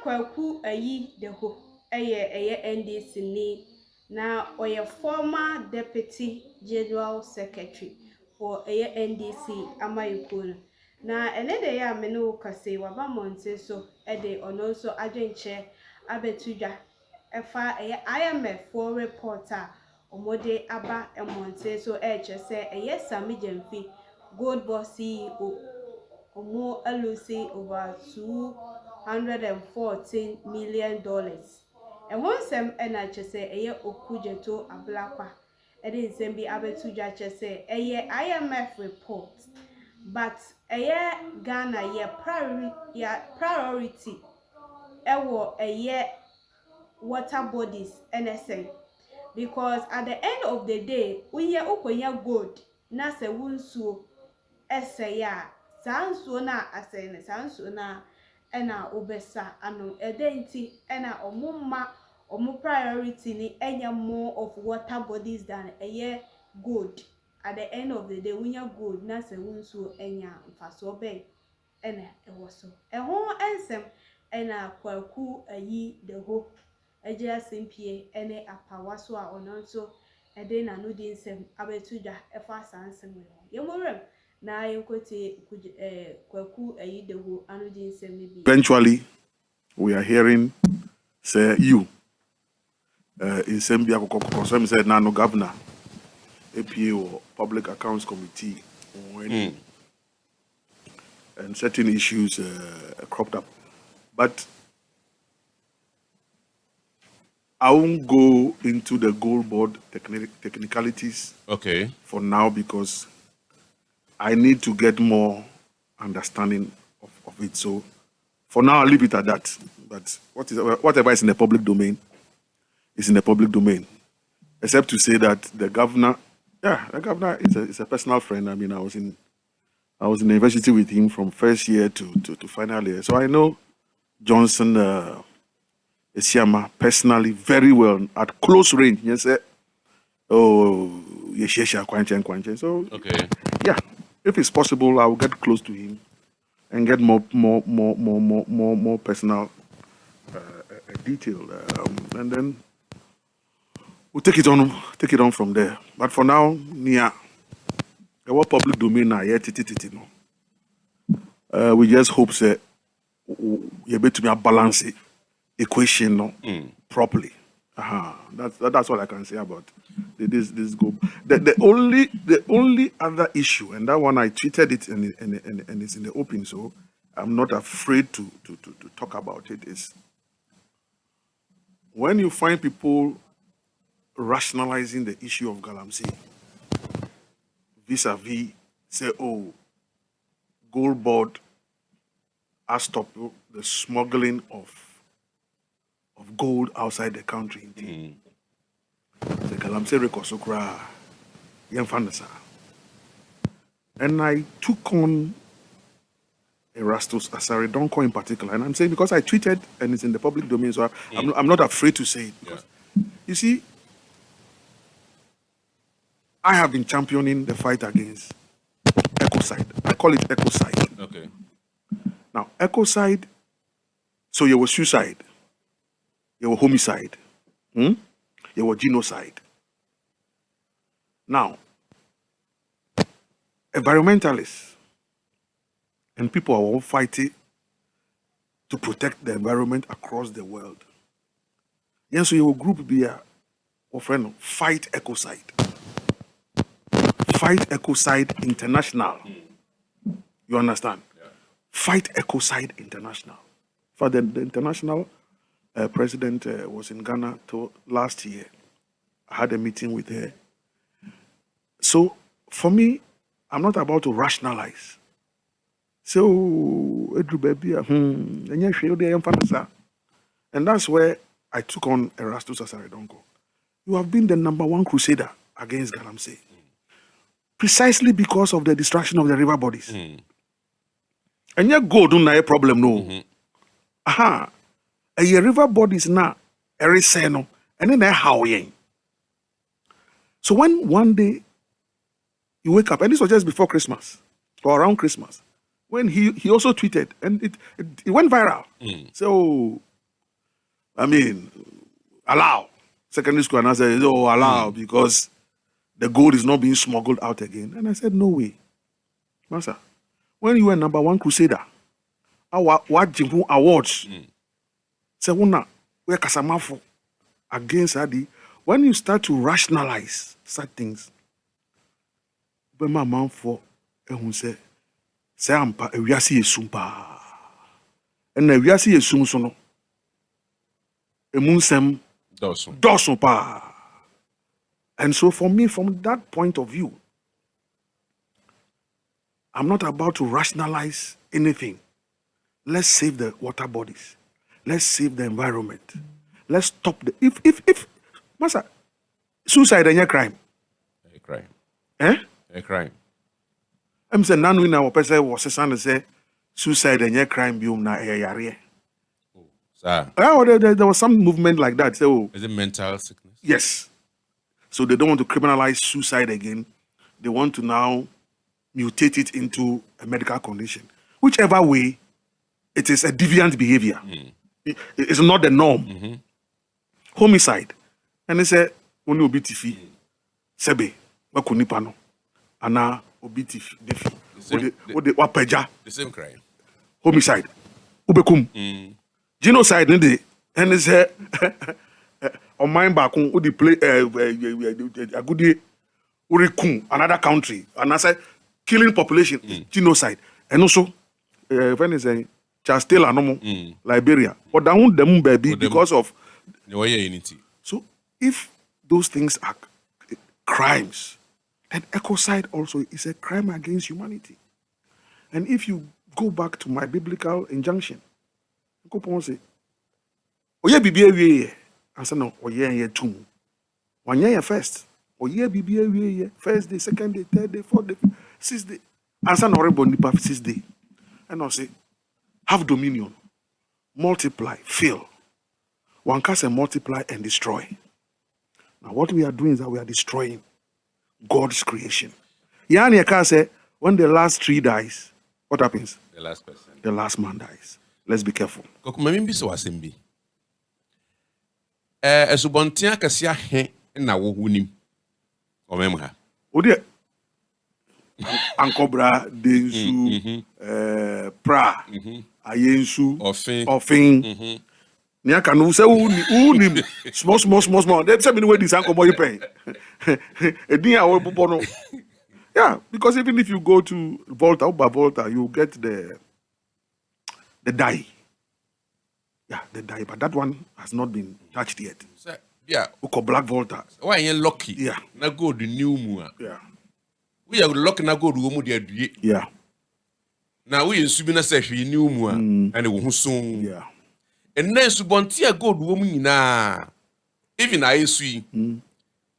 KoKu Anyidoho eye NDC ni na oye former deputy general secretary for NDC amayuko na ene de ya me no kase waba monte so de ono so adwenche abetudwa efa IMF for reporter omode aba emonte so che se Sammy Gyamfi gold boss CEO omo LOC over $214 million. And once ena chese okujeto ablakwa. Edi nsem bi abetu dwa chese IMF report. But Ghana priority ewo water bodies NSN. Because at the end of the day, unye ukonya gold na se wunsuo ya sansuo na asene sansuo na ena obesa ano edenti ena omumma omu priority ni enya more of water bodies than gold. At the end of the day unya gold na se wunsuo enya mfaso be ena ewoso eho ensem ena KoKu Anyidoho eje asempie ene apawaso a ononso ede na no di nsem abetudwa efa sansem yemorem na yenkote KoKu Anyidoho anu di nsem bi. Eventually we are hearing say you in Sambia Kokoko said now no governor APA or Public Accounts Committee and certain issues cropped up, but I won't go into the gold board technicalities for now because I need to get more understanding of it. So for now, I'll leave it at that. But whatever is in the public domain is in the public domain, except to say that the governor is a personal friend. I mean, I was in university with him from first year to final year, so I know Johnson. Esiama personally very well at close range. Yes, kwanchen. So yeah, if it's possible, I will get close to him and get more personal detail, and then we'll take it on from there. But for now, what public domain now yet no. We just hope that you're able to balance it. Equation properly. That's what I can say about this go. The only other issue, and that one I tweeted it and it's in the open, so I'm not afraid to talk about it, is when you find people rationalizing the issue of Galamsey vis-a-vis say, oh, gold board has stopped the smuggling of gold outside the country. The Galamsey Rekosokra, Yemfanasa. And I took on Erastus Asaridonko in particular. And I'm saying because I tweeted and it's in the public domain, so I'm not afraid to say it. Because, you see, I have been championing the fight against ecocide. I call it ecocide. Okay. Now, ecocide, so you were suicide. You were homicide, you were genocide. Now, environmentalists and people are all fighting to protect the environment across the world. Yes, so your group be a friend fight ecocide. Fight ecocide international. You understand? Yeah. Fight ecocide international. For the international president was in Ghana last year. I had a meeting with her. So for me, I'm not about to rationalize. So, and that's where I took on Erastus Asaridonko. You have been the #1 crusader against Galamsey, precisely because of the destruction of the river bodies. And yet, go do not a problem, no. Aha. A river bodies now, eriseno, and then howling. So when one day you wake up, and this was just before Christmas or around Christmas, when he also tweeted, and it went viral. So I mean, allow. Secondary school, and I said, oh, allow, because the gold is not being smuggled out again. And I said, no way. Master, when you were #1 crusader, what Jimbo awards, say, we're Kasamafo against Adi. When you start to rationalize such things, when my mom for who say ampa ewiase esumpa and ewiase esum so no emunsem doso pa. And so for me, from that point of view, I'm not about to rationalize anything. Let's save the water bodies. Let's save the environment. Let's stop the if Master, suicide ain't a crime. A crime. Eh? A crime. I'm saying none we now person was say suicide ain't a crime biom na yare. Sir. There was some movement like that. So is it mental sickness? Yes. So they don't want to criminalize suicide again. They want to now mutate it into a medical condition. Whichever way, it is a deviant behavior. It's not the norm. Homicide. And they say, when you beat tifi, sebe, wakunipano, ana obiti defi, wapeja. The same crime. Homicide. Ubekum. Genocide, and they say, on my back, would play a good day, another country, and I said, killing population, genocide, and also, when they say, just still normal, Liberia, but down them baby because of unity. So, if those things are crimes, then ecocide also is a crime against humanity. And if you go back to my biblical injunction, go say, oh yeah, bibi and say no, oh yeah, 2. 1 year first, oh yeah, bibi first day, second day, third day, fourth day, sixth day, and say no horrible nipa 6th day, and I say, have dominion, multiply, fill. One can say multiply and destroy. Now what we are doing is that we are destroying God's creation. Yani can say when the last tree dies, what happens? The last person. The last man dies. Let's be careful. KoKu mamimbi so asembi. Esubontia kasia he na wo hunim. Omem ha. Odi ankobra densu pra ayensu ofin nia kanu se unim small they say me wey this ankobo you pay edin awo popo no. Yeah, because even if you go to Volta, you get the dye. Yeah, the dye, but that one has not been touched yet. Sir, yeah. Uko black Volta. Why you lucky? Yeah. Na go the new mua. Yeah. We are lucky na go do mu de adue. Yeah. Now we nsubi na se hwe new mua and wo husun. Yeah. And then subontia go do mu nyina. Even I sui.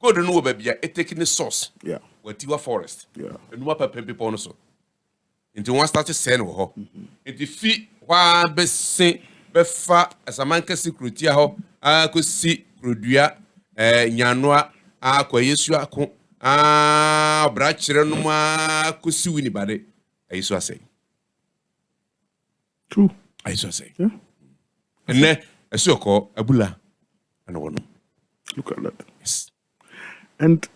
Go do no baby e take the source. Yeah. Watiwa forest. Yeah. And what people no so. Into one started saying ho. Into fi wa be sen be fa asamanka security ho akosi produa nyanoa akwayesu ako bra kire no ma kosi wini bade ayesu asay. True. Ayesu asay. Yeah. And ne esoko abula and wono. Look at that. Yes. And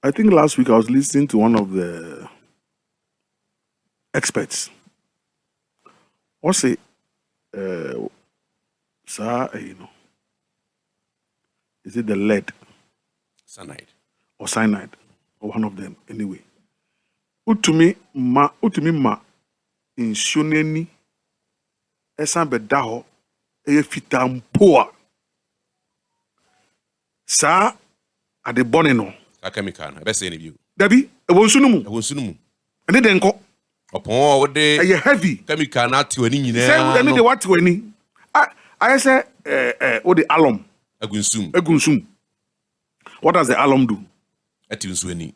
I think last week I was listening to one of the experts. What say, sir, is it the lead? Cyanide. Or cyanide, or one of them, anyway. Utumi ma insuneni esan bedaho eye fitampoa. Sa ade boneno. A chemical na be say you. Dabi, e wonsunumu. E wonsunumu. Ene denko. Opon wo de Eye heavy. chemical na ti wani nyina. Say ene de what wani. I say o the alum. Egunsum. What does the alum do? Etimsuani.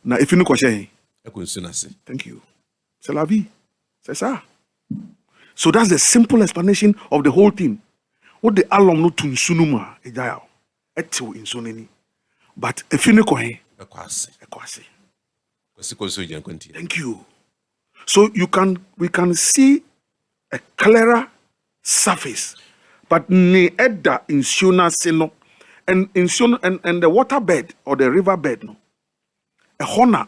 Na if you no question. Ekunsunase. Thank you. C'est la vie. C'est ça. So that's the simple explanation of the whole thing. What the alum no tunsunuma ejaya. Etiu insuneni. But if you no question. Ekwase. Thank you. So we can see a clearer surface But ne edda in Shuna Sino and in Shuna and the waterbed or the riverbed, no. A honor,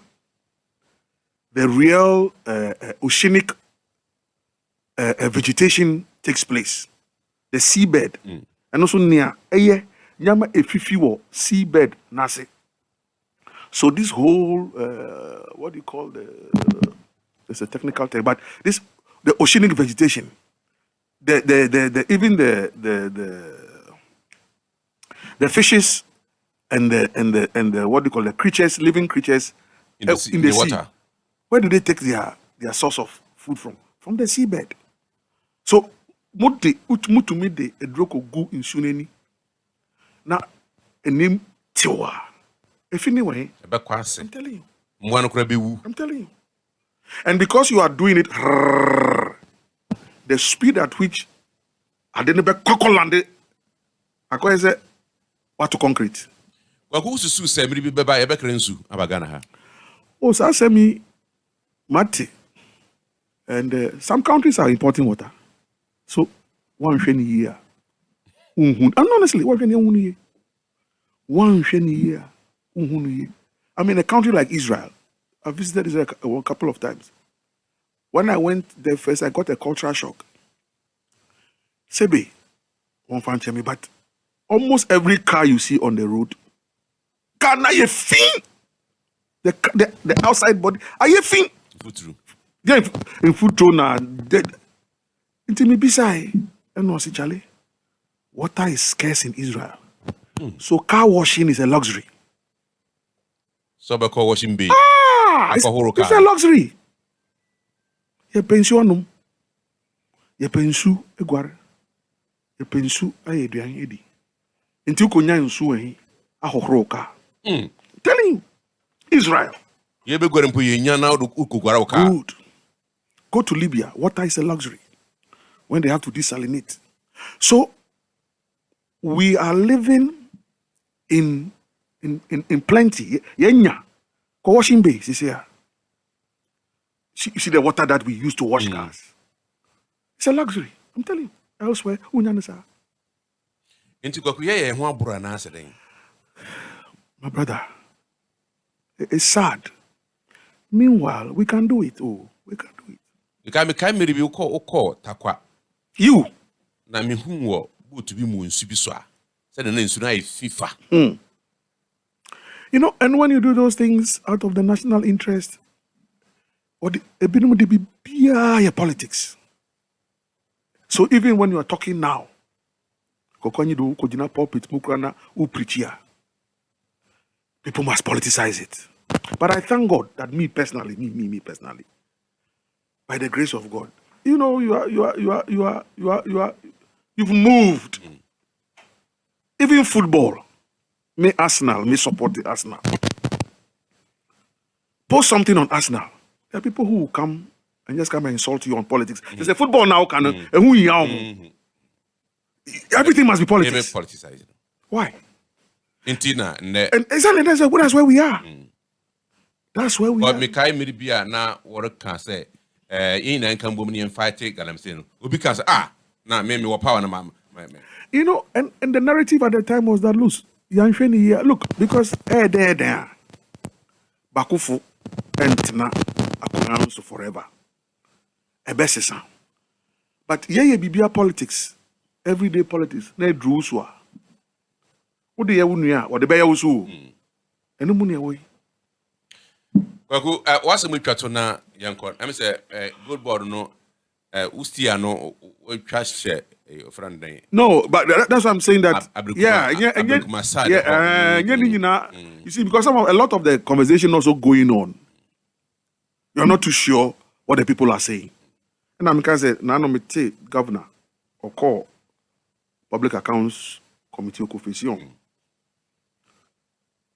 the real oceanic vegetation takes place. The seabed. And also near nyama efifi seabed nase. So this whole what do you call there's a technical term, but the oceanic vegetation, even the fishes and the what do you call the creatures, living creatures in the sea. Water. Where do they take their source of food from? From the seabed. So mutu mide edroko gu in suneni. Na enim tiwa. If anyway, I'm telling you. I'm telling you. And because you are doing it, the speed at which I didn't be kokolande, I call it what to concrete. Who to sue Sammy be by a Beckerensu, Abagana? Oh, so Sammy Mate. And some countries are importing water. So, 1 year. And honestly, 1 year. 1 year. I mean, a country like Israel, I visited Israel a couple of times. When I went there first, I got a cultural shock. Sebe, one fan tell me, but almost every car you see on the road, car na ye fin. The outside body, are ye fin? Yeah, in food na dead. Into me beside, and no see Charlie. Water is scarce in Israel, so car washing is a luxury. So car washing be it's a luxury. Ye pensionum, ye pensu eguare, ye pensu aye duan edi. Until konya nsu ehi ahohoro ka. Telling you, Israel. Ye be gore mpo ye nya na ukugwara ka. Good. Go to Libya. Water is a luxury when they have to desalinate. So we are living in plenty. Yenya. Washing base is here. You see the water that we use to wash cars. It's a luxury. I'm telling you. Elsewhere, unyanisa. Into KoKu ye ho abura na aseden. My brother, it's sad. Meanwhile, we can do it. Oh, we can do it. You can make me review call takwa. You. Na me hu wo boot bi mu nsu bi so a. Say na nsu na FIFA. You know, and when you do those things out of the national interest, or the politics. So even when you are talking now, KoKu Anyidoho kojina pulpit mukrana uprichia. People must politicize it. But I thank God that me personally, by the grace of God, you know, you've moved. Even football. Me Arsenal, me support the Arsenal. Post something on Arsenal. There are people who will come and just come and insult you on politics. They say football now can everything must be politics. Why? And exactly that's where we are. That's where we are. But me kai me bia na work can say in na kan bom ni fight galam say no. Obi can say na me wo power na You know, and the narrative at the time was that look, because there Bakufu and Akunanso forever. Ebesesa. But bibia politics, everyday politics, na druswa. What the Yawunia or the Bayawsu? And Munia way. KoKu, what's a mutuatona, Yankon? I'm say, good board no, Ustiano, trash share. No, but that's what I'm saying that you see, because a lot of the conversation also going on, you're not too sure what the people are saying. And I'm going to say, Nanomite governor or call public accounts committee of confession.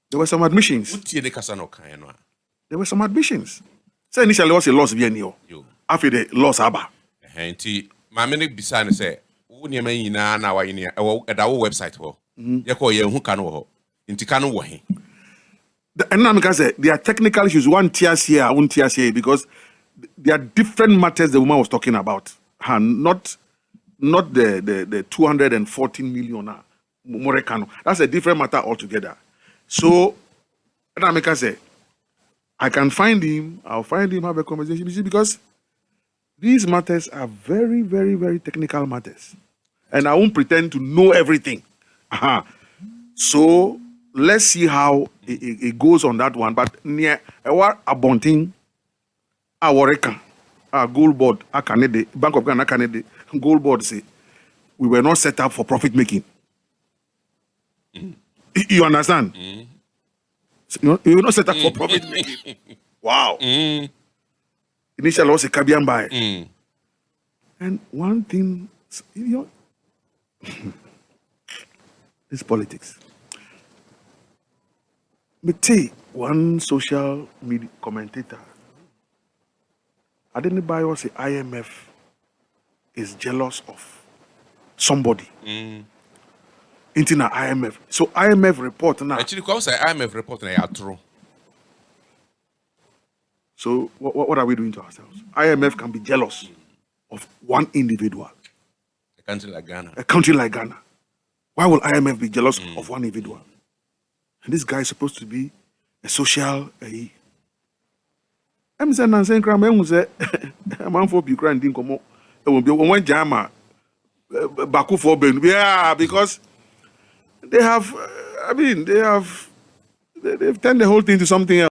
There were some admissions. There were some admissions. So initially was a loss bien after the loss aba. My minute beside say Unyama na wa ini at our website ho. Yako ye hu kanu ho. Inti kanu wo he. And now because there are technical issues, one tiers here, one tiers here, because there are different matters the woman was talking about. Not not the 214 million Morecano. That's a different matter altogether. So, and I make say, I can find him, I'll find him, have a conversation. You see, because these matters are very, very, very technical matters. And I won't pretend to know everything. So, let's see how it goes on that one. But near our abonting, our gold board, our Canada, Bank of Ghana, Canada, gold board say, we were not set up for profit making. You understand? You were not set up for profit making. Wow. Initially, I was a Caribbean buy. And one thing, is politics. But say, one social media commentator, I didn't buy us say IMF is jealous of somebody. Into the IMF. So IMF report now. Actually, because IMF report now true. So what are we doing to ourselves? IMF can be jealous of one individual. A country like Ghana. A country like Ghana. Why will IMF be jealous of one individual? And this guy is supposed to be a social. I'm saying, I'm saying, I'm for Ukraine didn't come up. It will be one jama. Baku for Ben. Yeah, because they have, they've turned the whole thing to something else.